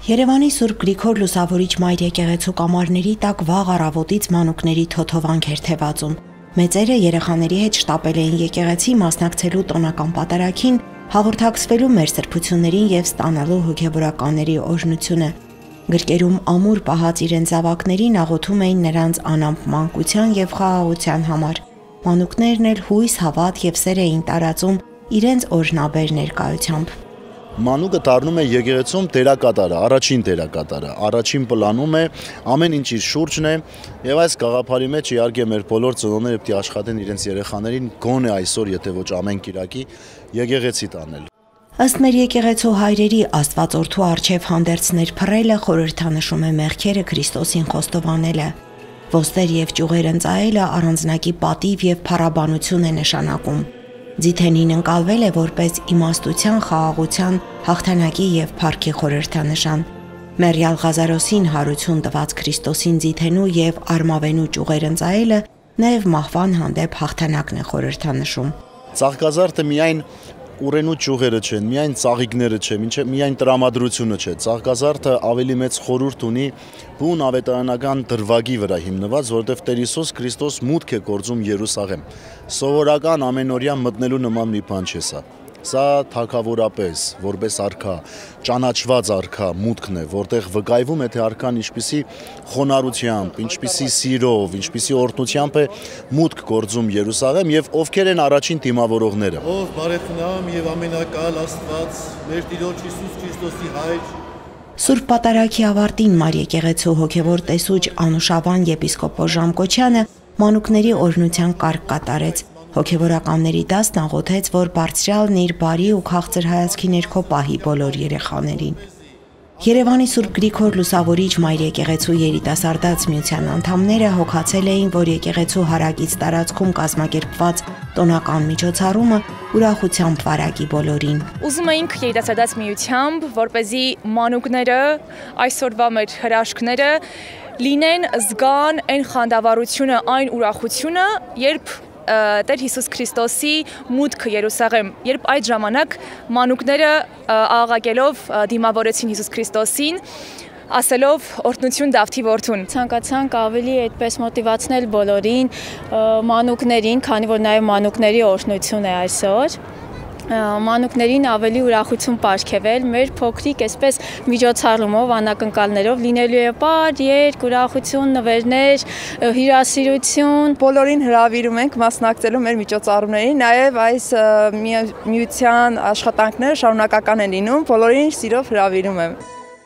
Երևանի Սուրբ Գրիգոր Լուսավորիչ Մայր եկեղեցու կամարների տակ վաղ առավոտից մանուկների թոթովանք էր թևածում։ Մեծերը երեխաների հետ շտապել էին եկեղեցի մասնակցելու տոնական պատարագին, հաղորդակցվելու մեր սրբություններին եւ ստանալու հոգեվորականների օրհնությունը։ Գրկերում ամուր պահած իրենց զավակներին աղոթում էին նրանց անամպ մանկության եւ խաղաղության համար։ Մանուկներն էլ հույս, հավատ եւ սեր էին տարածում իրենց օրհնաբեր ներկայությամբ։ Մանուկը դառնում է եկեղեցում դերակատարը, առաջին դերակատարը, առաջին պլանում է, ամեն ինչ իր շուրջն է եւ այս գաղափարի մեջ իհարկե մեր բոլոր ծնողները պետք է աշխատեն իրենց երեխաներին գոնե այսօր, եթե ոչ ամեն կիրակի, եկեղեցի տանել։ Ըստ մեր եկեղեցու հայրերի Աստվածորդու արչև հանդերձներ փռելը խորհրդանշում է մեղքերը Քրիստոսին խոստովանելը։ Ոստեր եւ ճյուղեր ընծայելը առանձնակի պատիվ եւ փառաբանություն է նշանակում։ Ձիթենին ընկալվել է որպես իմաստության, խաղաղության, հաղթանակի եւ փառքի խորհրդանշան։ Մեռյալ Ղազարոսին հարություն տված Քրիստոսին ձիթենու եւ արմավենու ճյուղեր ընծայելը նաեւ մահվան հանդեպ հաղթանակն է խորհրդանշում։ Ծաղկազարդը միայն ուռենու ճյուղերը չեն, միայն ծաղիկները չէ, միայն տրամադրությունը չէ։ Ծաղկազարդը ավելի մեծ խորհուրդ ունի բուն ավետարանական դրվագի վրա հիմնված, որովհետև Տեր Հիսուս Քրիստոս մուտք է գործում Երուսաղեմ։ Սովորական ամենօրյա մտնելու նման մի բան չէ սա։ Սա թագավորապես, որպես արքա, ճանաչված արքա մուտքն է, որտեղ վկայվում է, թե արքան ինչպիսի խոնարհությամբ, ինչպիսի սիրով, ինչպիսի օրհնությամբ է մուտք գործում Երուսաղեմ եւ ովքեր են առաջին դիմավորողները։ Ով բարեխնամ եւ ամենակալ Աստված, մեր Տիրոջ Հիսուս Քրիստոսի հայր։ Սուրբ Պատարագի ավարտին Մար եկեղեցու հոգևոր տեսուչ Անուշավան եպիսկոպոս Ժամկոչյանը մանուկների օրհնության կարգ կատարեց։ Հոգևորականների դասն աղոթեց, որ Բարձրյալն իր բարի ու քաղցր հայացքի ներքո պահի բոլոր երեխաներին։ Երևանի Սուրբ Գրիգոր Լուսավորիչ Մայր եկեղեցու երիտասարդաց միության անդամները հոգացել էին, որ եկեղեցու հարակից տարածքում կազմակերպված տոնական միջոցառումը ուրախությամբ վարակի բոլորին։ Ուզում էինք երիտասարդաց միությամբ, որպեսզի մանուկները, այսօրվա մեր հրաշքները լինեն, զգան այն խանդավառությունը, այն ուրախությունը, երբ Տեր Հիսուս Քրիստոսի մուտքը Երուսաղեմ, երբ այդ ժամանակ մանուկները աղաղակելով դիմավորեցին Հիսուս Քրիստոսին, ասելով օրհնություն Դավթի որդուն։ Ցանկացանք ավելի այդպես մոտիվացնել բոլորին, մանուկներին, քանի որ նաև մանուկների օրհնություն է այսօր, մանուկներին ավելի ուրախություն պարգևել մեր փոքրիկ այսպես միջոցառումով, անակնկալներով լինելու է պար, երգ, ուրախություն, նվերներ, հյուրասիրություն։ Բոլորին հրավիրում ենք մասնակցելու մեր միջոցառումներին, նաև այս միության աշխատանքները շարունակական են լինում, բոլորին սիրով հրավիրում եմ։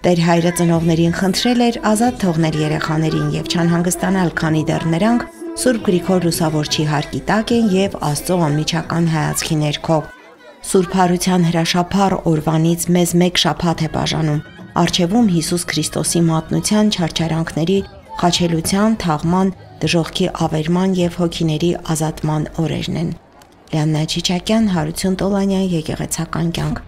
Տեր հայրը ծնողներին խնդրել էր ազատ թողնել երեխաներին եւ չանհանգստանալ, քանի դեռ նրանք Սուրբ Գրիգոր Լուսավորչի հարկի տակ են եւ Աստծո անմիջական հայացքի ներքո։ Սուրբ Հարության հրաշափառ օրվանից մեզ մեկ շաբաթ է բաժանում։ Առջևում Հիսուս Քրիստոսի մատնության, չարչարանքների, խաչելության, թաղման, դժոխքի ավերման եւ հոգիների ազատման օրերն են։ Լիաննա Չիչակյան, Հարություն Տոլանյան, Եկեղեցական կյանք։